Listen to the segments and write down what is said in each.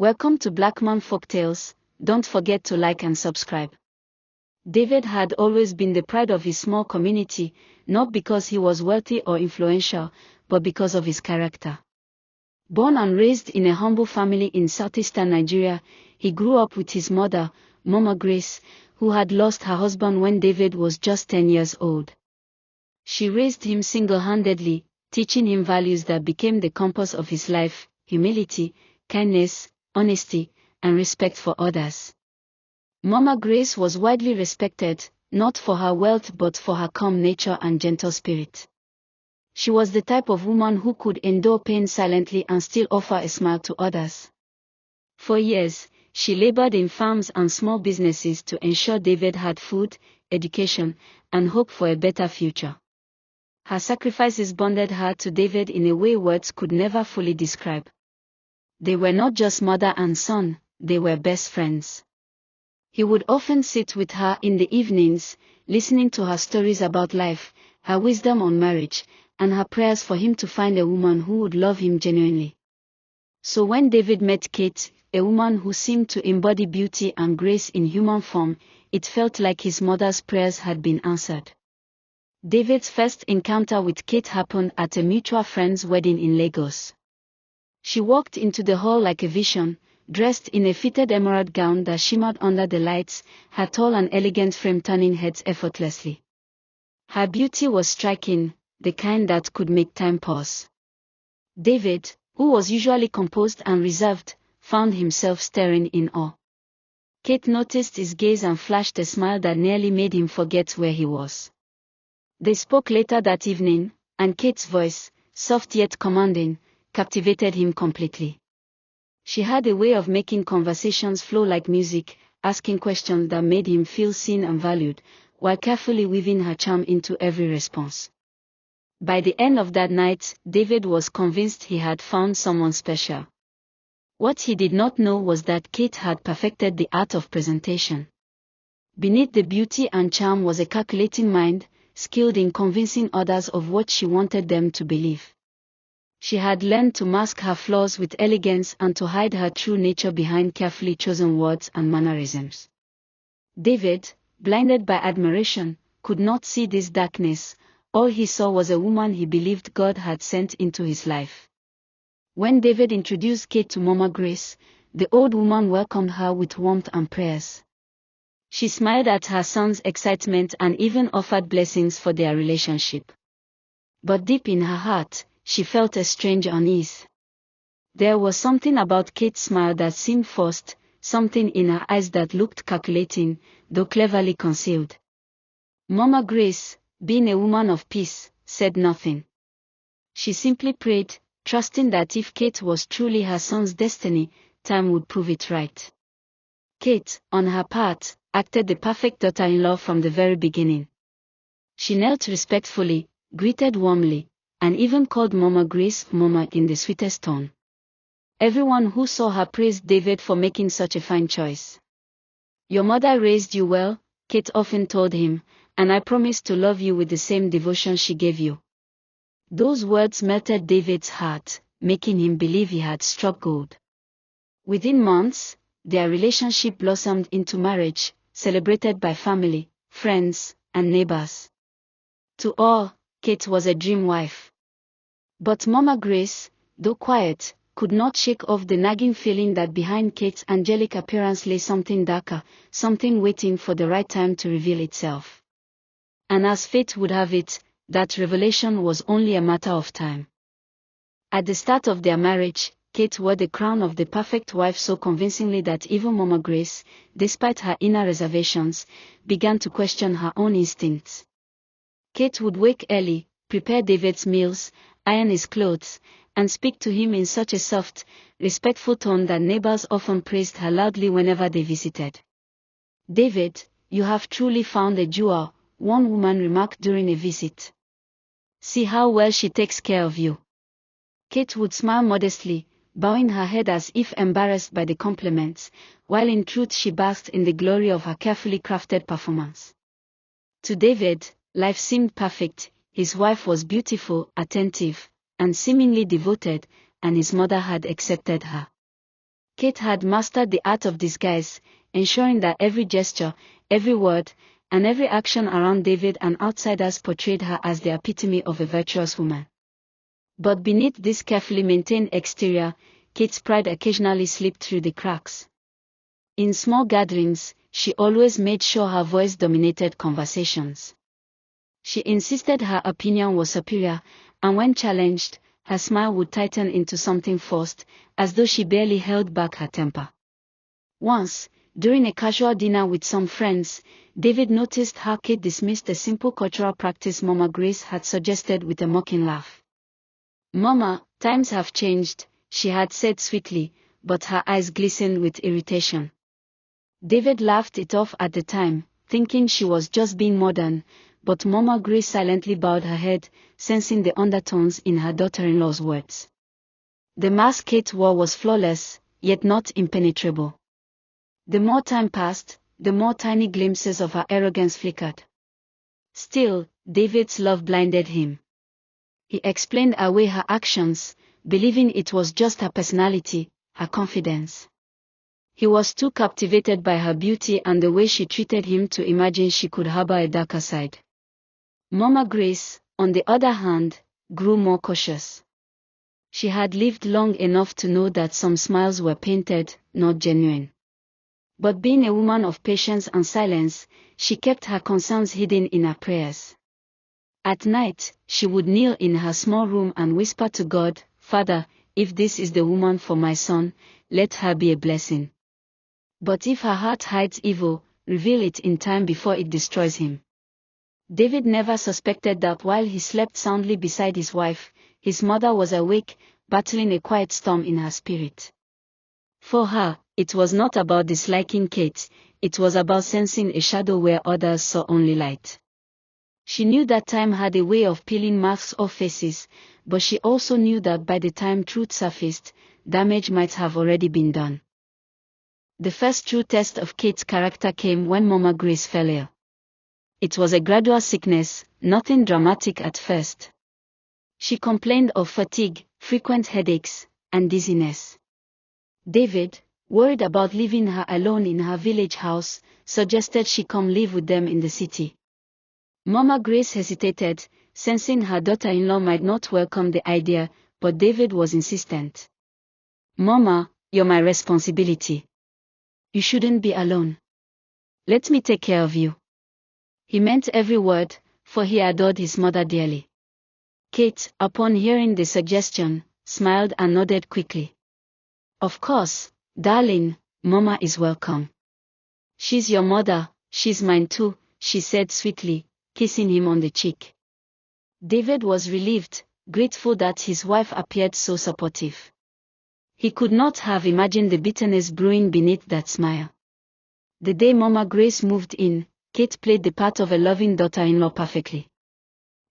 Welcome to Blackman Folktales. Don't forget to like and subscribe. David had always been the pride of his small community, not because he was wealthy or influential, but because of his character. Born and raised in a humble family in southeastern Nigeria, he grew up with his mother, Mama Grace, who had lost her husband when David was just 10 years old. She raised him single-handedly, teaching him values that became the compass of his life: humility, kindness, honesty, and respect for others. Mama Grace was widely respected, not for her wealth but for her calm nature and gentle spirit. She was the type of woman who could endure pain silently and still offer a smile to others. For years, she labored in farms and small businesses to ensure David had food, education, and hope for a better future. Her sacrifices bonded her to David in a way words could never fully describe. They were not just mother and son, they were best friends. He would often sit with her in the evenings, listening to her stories about life, her wisdom on marriage, and her prayers for him to find a woman who would love him genuinely. So when David met Kate, a woman who seemed to embody beauty and grace in human form, it felt like his mother's prayers had been answered. David's first encounter with Kate happened at a mutual friend's wedding in Lagos. She walked into the hall like a vision, dressed in a fitted emerald gown that shimmered under the lights, her tall and elegant frame turning heads effortlessly. Her beauty was striking, the kind that could make time pause. David, who was usually composed and reserved, found himself staring in awe. Kate noticed his gaze and flashed a smile that nearly made him forget where he was. They spoke later that evening, and Kate's voice, soft yet commanding, captivated him completely. She had a way of making conversations flow like music, asking questions that made him feel seen and valued, while carefully weaving her charm into every response. By the end of that night, David was convinced he had found someone special. What he did not know was that Kate had perfected the art of presentation. Beneath the beauty and charm was a calculating mind, skilled in convincing others of what she wanted them to believe. She had learned to mask her flaws with elegance and to hide her true nature behind carefully chosen words and mannerisms. David, blinded by admiration, could not see this darkness. All he saw was a woman he believed God had sent into his life. When David introduced Kate to Mama Grace, the old woman welcomed her with warmth and prayers. She smiled at her son's excitement and even offered blessings for their relationship. But deep in her heart, she felt a strange unease. There was something about Kate's smile that seemed forced, something in her eyes that looked calculating, though cleverly concealed. Mama Grace, being a woman of peace, said nothing. She simply prayed, trusting that if Kate was truly her son's destiny, time would prove it right. Kate, on her part, acted the perfect daughter-in-law from the very beginning. She knelt respectfully, greeted warmly, and even called Mama Grace Mama in the sweetest tone. Everyone who saw her praised David for making such a fine choice. "Your mother raised you well," Kate often told him, "and I promise to love you with the same devotion she gave you." Those words melted David's heart, making him believe he had struck gold. Within months, their relationship blossomed into marriage, celebrated by family, friends, and neighbors. To all, Kate was a dream wife. But Mama Grace, though quiet, could not shake off the nagging feeling that behind Kate's angelic appearance lay something darker, something waiting for the right time to reveal itself. And as fate would have it, that revelation was only a matter of time. At the start of their marriage, Kate wore the crown of the perfect wife so convincingly that even Mama Grace, despite her inner reservations, began to question her own instincts. Kate would wake early, prepare David's meals, iron his clothes, and speak to him in such a soft, respectful tone that neighbors often praised her loudly whenever they visited. "David, you have truly found a jewel," one woman remarked during a visit. "See how well she takes care of you." Kate would smile modestly, bowing her head as if embarrassed by the compliments, while in truth she basked in the glory of her carefully crafted performance. To David, life seemed perfect. His wife was beautiful, attentive, and seemingly devoted, and his mother had accepted her. Kate had mastered the art of disguise, ensuring that every gesture, every word, and every action around David and outsiders portrayed her as the epitome of a virtuous woman. But beneath this carefully maintained exterior, Kate's pride occasionally slipped through the cracks. In small gatherings, she always made sure her voice dominated conversations. She insisted her opinion was superior, and when challenged, her smile would tighten into something forced, as though she barely held back her temper. Once, during a casual dinner with some friends, David noticed how Kate dismissed a simple cultural practice Mama Grace had suggested with a mocking laugh. "Mama, times have changed," she had said sweetly, but her eyes glistened with irritation. David laughed it off at the time, thinking she was just being modern, but Mama Grace silently bowed her head, sensing the undertones in her daughter-in-law's words. The mask Kate wore was flawless, yet not impenetrable. The more time passed, the more tiny glimpses of her arrogance flickered. Still, David's love blinded him. He explained away her actions, believing it was just her personality, her confidence. He was too captivated by her beauty and the way she treated him to imagine she could harbor a darker side. Mama Grace, on the other hand, grew more cautious. She had lived long enough to know that some smiles were painted, not genuine. But being a woman of patience and silence, she kept her concerns hidden in her prayers. At night, she would kneel in her small room and whisper to God, "Father, if this is the woman for my son, let her be a blessing. But if her heart hides evil, reveal it in time before it destroys him." David never suspected that while he slept soundly beside his wife, his mother was awake, battling a quiet storm in her spirit. For her, it was not about disliking Kate, it was about sensing a shadow where others saw only light. She knew that time had a way of peeling masks off faces, but she also knew that by the time truth surfaced, damage might have already been done. The first true test of Kate's character came when Mama Grace fell ill. It was a gradual sickness, nothing dramatic at first. She complained of fatigue, frequent headaches, and dizziness. David, worried about leaving her alone in her village house, suggested she come live with them in the city. Mama Grace hesitated, sensing her daughter-in-law might not welcome the idea, but David was insistent. "Mama, you're my responsibility. You shouldn't be alone. Let me take care of you." He meant every word, for he adored his mother dearly. Kate, upon hearing the suggestion, smiled and nodded quickly. "Of course, darling, Mama is welcome. She's your mother, she's mine too," she said sweetly, kissing him on the cheek. David was relieved, grateful that his wife appeared so supportive. He could not have imagined the bitterness brewing beneath that smile. The day Mama Grace moved in, Kate played the part of a loving daughter-in-law perfectly.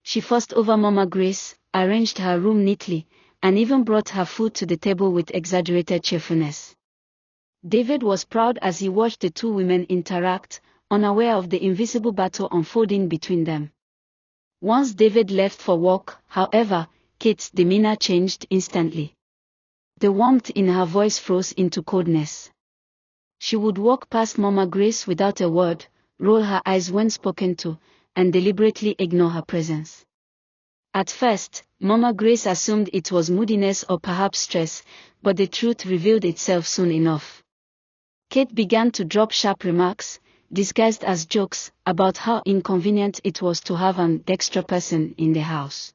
She fussed over Mama Grace, arranged her room neatly, and even brought her food to the table with exaggerated cheerfulness. David was proud as he watched the two women interact, unaware of the invisible battle unfolding between them. Once David left for work, however, Kate's demeanor changed instantly. The warmth in her voice froze into coldness. She would walk past Mama Grace without a word, roll her eyes when spoken to, and deliberately ignore her presence. At first, Mama Grace assumed it was moodiness or perhaps stress, but the truth revealed itself soon enough. Kate began to drop sharp remarks, disguised as jokes, about how inconvenient it was to have an extra person in the house.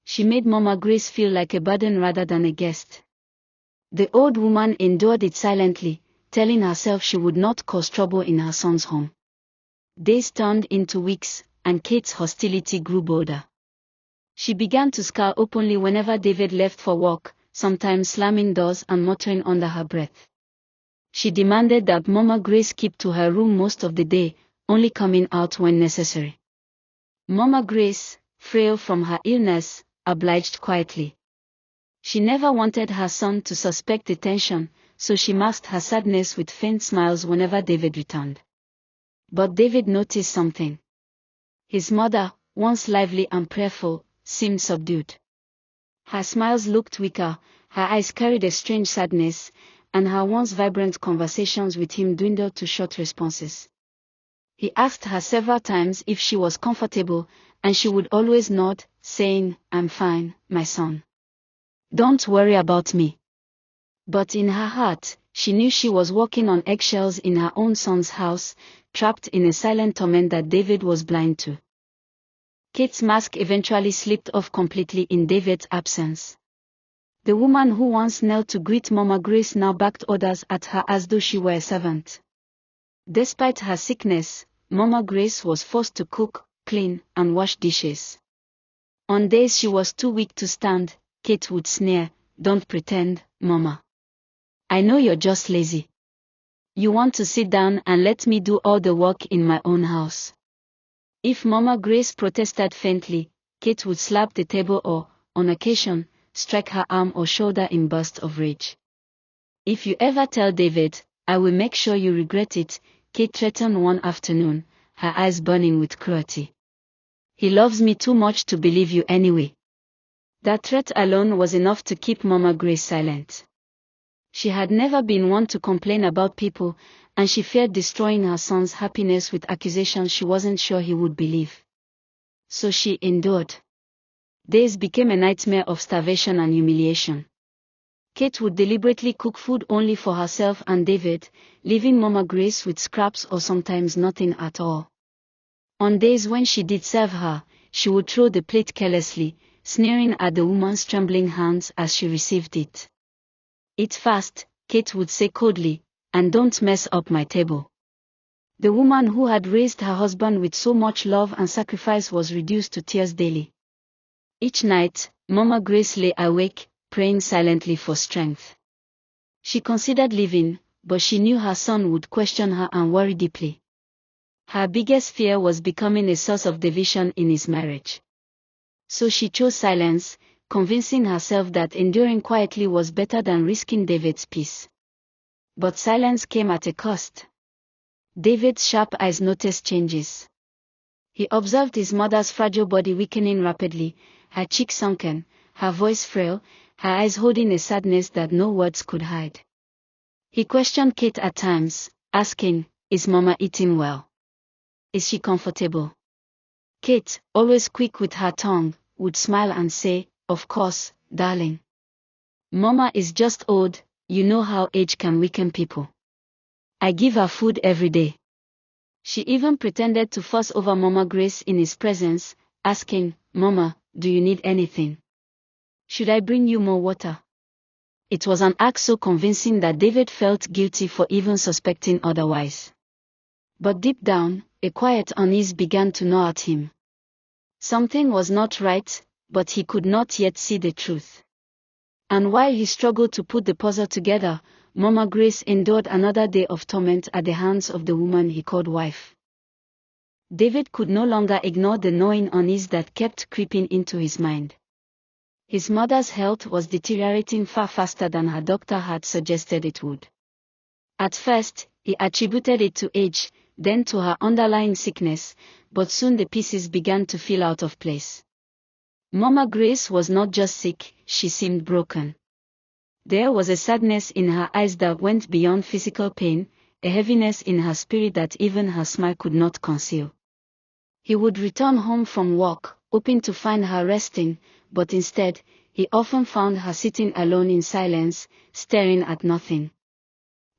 She made Mama Grace feel like a burden rather than a guest. The old woman endured it silently, telling herself she would not cause trouble in her son's home. Days turned into weeks, and Kate's hostility grew bolder. She began to scowl openly whenever David left for work, sometimes slamming doors and muttering under her breath. She demanded that Mama Grace keep to her room most of the day, only coming out when necessary. Mama Grace, frail from her illness, obliged quietly. She never wanted her son to suspect the tension, so she masked her sadness with faint smiles whenever David returned. But David noticed something. His mother, once lively and prayerful, seemed subdued. Her smiles looked weaker, her eyes carried a strange sadness, and her once vibrant conversations with him dwindled to short responses. He asked her several times if she was comfortable, and she would always nod, saying, "I'm fine, my son. Don't worry about me." But in her heart, she knew she was walking on eggshells in her own son's house, trapped in a silent torment that David was blind to. Kate's mask eventually slipped off completely in David's absence. The woman who once knelt to greet Mama Grace now barked orders at her as though she were a servant. Despite her sickness, Mama Grace was forced to cook, clean, and wash dishes. On days she was too weak to stand, Kate would sneer, "Don't pretend, Mama. I know you're just lazy. You want to sit down and let me do all the work in my own house." If Mama Grace protested faintly, Kate would slap the table or, on occasion, strike her arm or shoulder in bursts of rage. "If you ever tell David, I will make sure you regret it," Kate threatened one afternoon, her eyes burning with cruelty. "He loves me too much to believe you anyway." That threat alone was enough to keep Mama Grace silent. She had never been one to complain about people, and she feared destroying her son's happiness with accusations she wasn't sure he would believe. So she endured. Days became a nightmare of starvation and humiliation. Kate would deliberately cook food only for herself and David, leaving Mama Grace with scraps or sometimes nothing at all. On days when she did serve her, she would throw the plate carelessly, sneering at the woman's trembling hands as she received it. "Eat fast," Kate would say coldly, "and don't mess up my table." The woman who had raised her husband with so much love and sacrifice was reduced to tears daily. Each night, Mama Grace lay awake, praying silently for strength. She considered leaving, but she knew her son would question her and worry deeply. Her biggest fear was becoming a source of division in his marriage. So she chose silence, convincing herself that enduring quietly was better than risking David's peace. But silence came at a cost. David's sharp eyes noticed changes. He observed his mother's fragile body weakening rapidly, her cheeks sunken, her voice frail, her eyes holding a sadness that no words could hide. He questioned Kate at times, asking, "Is Mama eating well? Is she comfortable?" Kate, always quick with her tongue, would smile and say, "Of course, darling. Mama is just old, you know how age can weaken people. I give her food every day." She even pretended to fuss over Mama Grace in his presence, asking, "Mama, do you need anything? Should I bring you more water?" It was an act so convincing that David felt guilty for even suspecting otherwise. But deep down, a quiet unease began to gnaw at him. Something was not right, but he could not yet see the truth. And while he struggled to put the puzzle together, Mama Grace endured another day of torment at the hands of the woman he called wife. David could no longer ignore the gnawing unease that kept creeping into his mind. His mother's health was deteriorating far faster than her doctor had suggested it would. At first, he attributed it to age, then to her underlying sickness, but soon the pieces began to feel out of place. Mama Grace was not just sick, she seemed broken. There was a sadness in her eyes that went beyond physical pain, a heaviness in her spirit that even her smile could not conceal. He would return home from work, hoping to find her resting, but instead, he often found her sitting alone in silence, staring at nothing.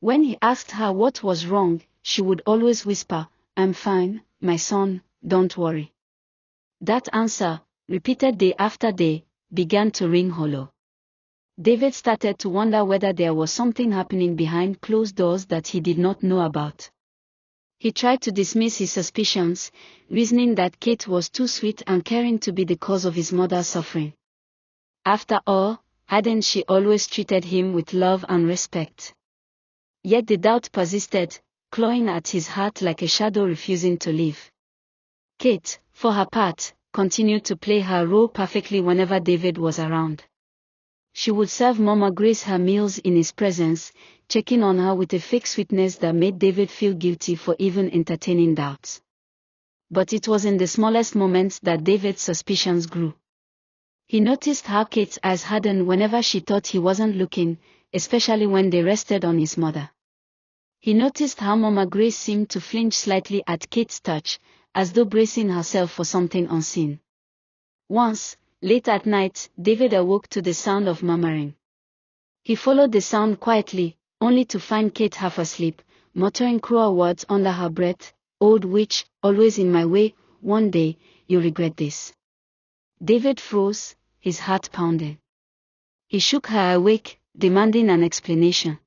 When he asked her what was wrong, she would always whisper, "I'm fine, my son, don't worry." That answer, repeated day after day, began to ring hollow. David started to wonder whether there was something happening behind closed doors that he did not know about. He tried to dismiss his suspicions, reasoning that Kate was too sweet and caring to be the cause of his mother's suffering. After all, hadn't she always treated him with love and respect? Yet the doubt persisted, clawing at his heart like a shadow refusing to leave. Kate, for her part, continued to play her role perfectly whenever David was around. She would serve Mama Grace her meals in his presence, checking on her with a fake sweetness that made David feel guilty for even entertaining doubts. But it was in the smallest moments that David's suspicions grew. He noticed how Kate's eyes hardened whenever she thought he wasn't looking, especially when they rested on his mother. He noticed how Mama Grace seemed to flinch slightly at Kate's touch, as though bracing herself for something unseen. Once, late at night, David awoke to the sound of murmuring. He followed the sound quietly, only to find Kate half asleep, muttering cruel words under her breath. "Old witch, always in my way, one day, you'll regret this." David froze, his heart pounding. He shook her awake, demanding an explanation.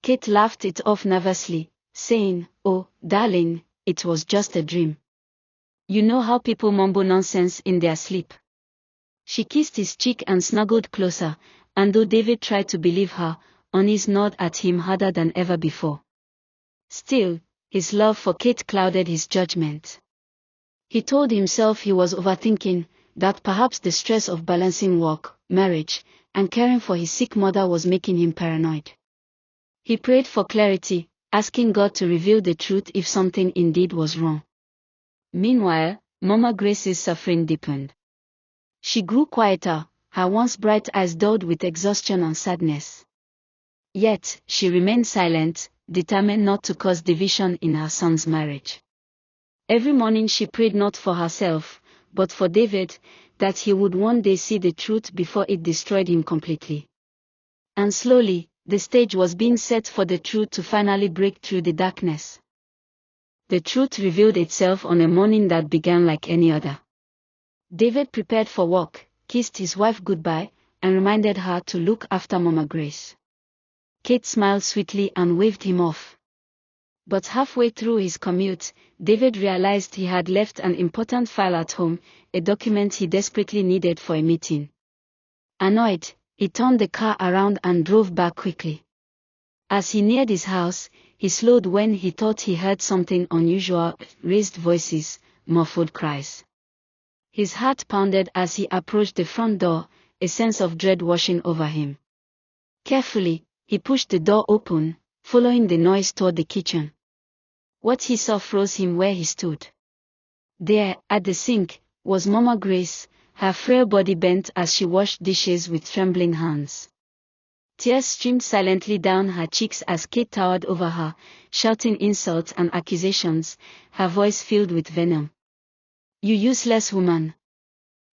Kate laughed it off nervously, saying, "Oh, darling, it was just a dream. You know how people mumble nonsense in their sleep." She kissed his cheek and snuggled closer, and though David tried to believe her, Onis gnawed at him harder than ever before. Still, his love for Kate clouded his judgment. He told himself he was overthinking, that perhaps the stress of balancing work, marriage, and caring for his sick mother was making him paranoid. He prayed for clarity, asking God to reveal the truth if something indeed was wrong. Meanwhile, Mama Grace's suffering deepened. She grew quieter, her once bright eyes dulled with exhaustion and sadness. Yet, she remained silent, determined not to cause division in her son's marriage. Every morning she prayed not for herself, but for David, that he would one day see the truth before it destroyed him completely. And slowly, the stage was being set for the truth to finally break through the darkness. The truth revealed itself on a morning that began like any other. David prepared for work, kissed his wife goodbye, and reminded her to look after Mama Grace. Kate smiled sweetly and waved him off. But halfway through his commute, David realized he had left an important file at home, a document he desperately needed for a meeting. Annoyed, he turned the car around and drove back quickly. As he neared his house, he slowed when he thought he heard something unusual: raised voices, muffled cries. His heart pounded as he approached the front door, a sense of dread washing over him. Carefully, he pushed the door open, following the noise toward the kitchen. What he saw froze him where he stood. There, at the sink, was Mama Grace, her frail body bent as she washed dishes with trembling hands. Tears streamed silently down her cheeks as Kate towered over her, shouting insults and accusations, her voice filled with venom. "You useless woman.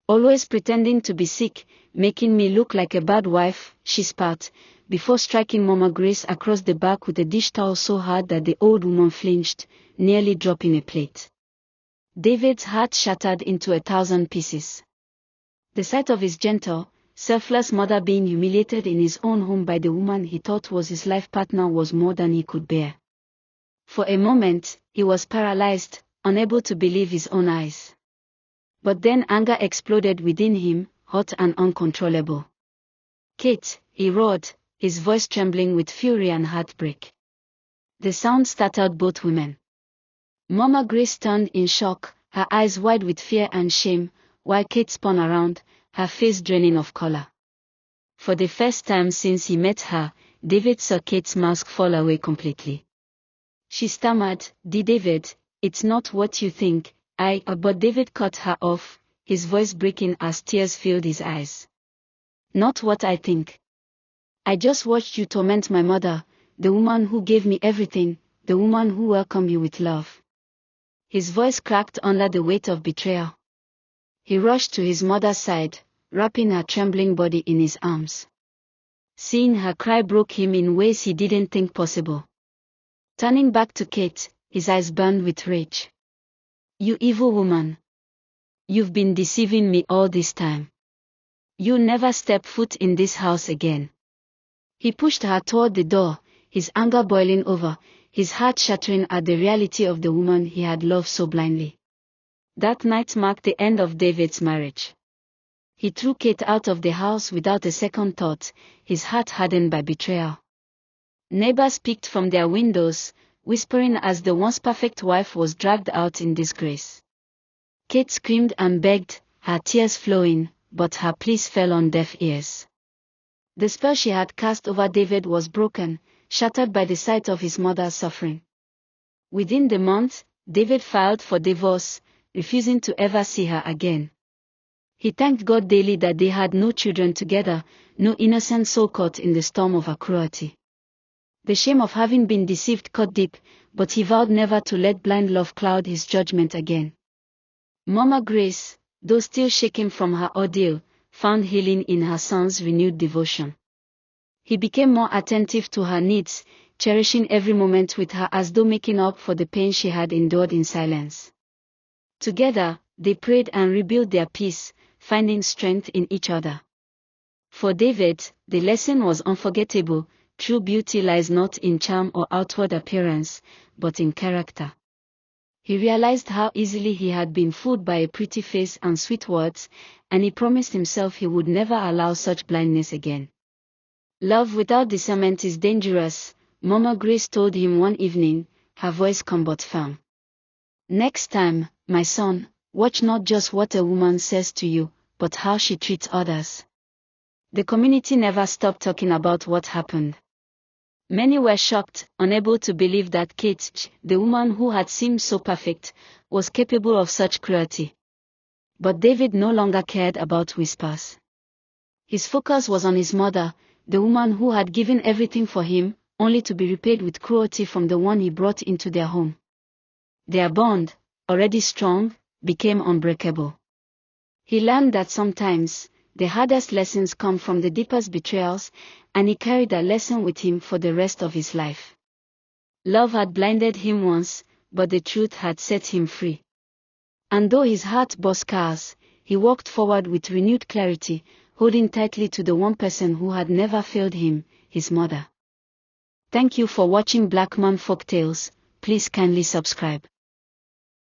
Always pretending to be sick, making me look like a bad wife," she spat, before striking Mama Grace across the back with a dish towel so hard that the old woman flinched, nearly dropping a plate. David's heart shattered into 1,000 pieces. The sight of his gentle, selfless mother being humiliated in his own home by the woman he thought was his life partner was more than he could bear. For a moment, he was paralyzed, unable to believe his own eyes. But then anger exploded within him, hot and uncontrollable. "Kate," he roared, his voice trembling with fury and heartbreak. The sound startled both women. Mama Grace turned in shock, her eyes wide with fear and shame, while Kate spun around, her face draining of color. For the first time since he met her, David saw Kate's mask fall away completely. She stammered, David, it's not what you think, but David cut her off, his voice breaking as tears filled his eyes. Not what I think. I just watched you torment my mother, the woman who gave me everything, the woman who welcomed you with love." His voice cracked under the weight of betrayal. He rushed to his mother's side, wrapping her trembling body in his arms. Seeing her cry broke him in ways he didn't think possible. Turning back to Kate, his eyes burned with rage. "You evil woman. You've been deceiving me all this time. You'll never step foot in this house again." He pushed her toward the door, his anger boiling over, his heart shattering at the reality of the woman he had loved so blindly. That night marked the end of David's marriage. He threw Kate out of the house without a second thought, his heart hardened by betrayal. Neighbors peeked from their windows, whispering as the once perfect wife was dragged out in disgrace. Kate screamed and begged, her tears flowing, but her pleas fell on deaf ears. The spell she had cast over David was broken, shattered by the sight of his mother's suffering. Within the month, David filed for divorce, refusing to ever see her again. He thanked God daily that they had no children together, no innocent soul caught in the storm of her cruelty. The shame of having been deceived cut deep, but he vowed never to let blind love cloud his judgment again. Mama Grace, though still shaken from her ordeal, found healing in her son's renewed devotion. He became more attentive to her needs, cherishing every moment with her as though making up for the pain she had endured in silence. Together, they prayed and rebuilt their peace, finding strength in each other. For David, the lesson was unforgettable. True beauty lies not in charm or outward appearance, but in character. He realized how easily he had been fooled by a pretty face and sweet words, and he promised himself he would never allow such blindness again. Love without discernment is dangerous, Mama Grace told him one evening, her voice calm but firm. Next time, my son, watch not just what a woman says to you, but how she treats others. The community never stopped talking about what happened. Many were shocked, unable to believe that Kate, the woman who had seemed so perfect, was capable of such cruelty. But David no longer cared about whispers. His focus was on his mother, the woman who had given everything for him, only to be repaid with cruelty from the one he brought into their home. Their bond, already strong, became unbreakable. He learned that sometimes, the hardest lessons come from the deepest betrayals, and he carried that lesson with him for the rest of his life. Love had blinded him once, but the truth had set him free. And though his heart bore scars, he walked forward with renewed clarity, holding tightly to the one person who had never failed him, his mother. Thank you for watching Black Man Folktales. Please kindly subscribe.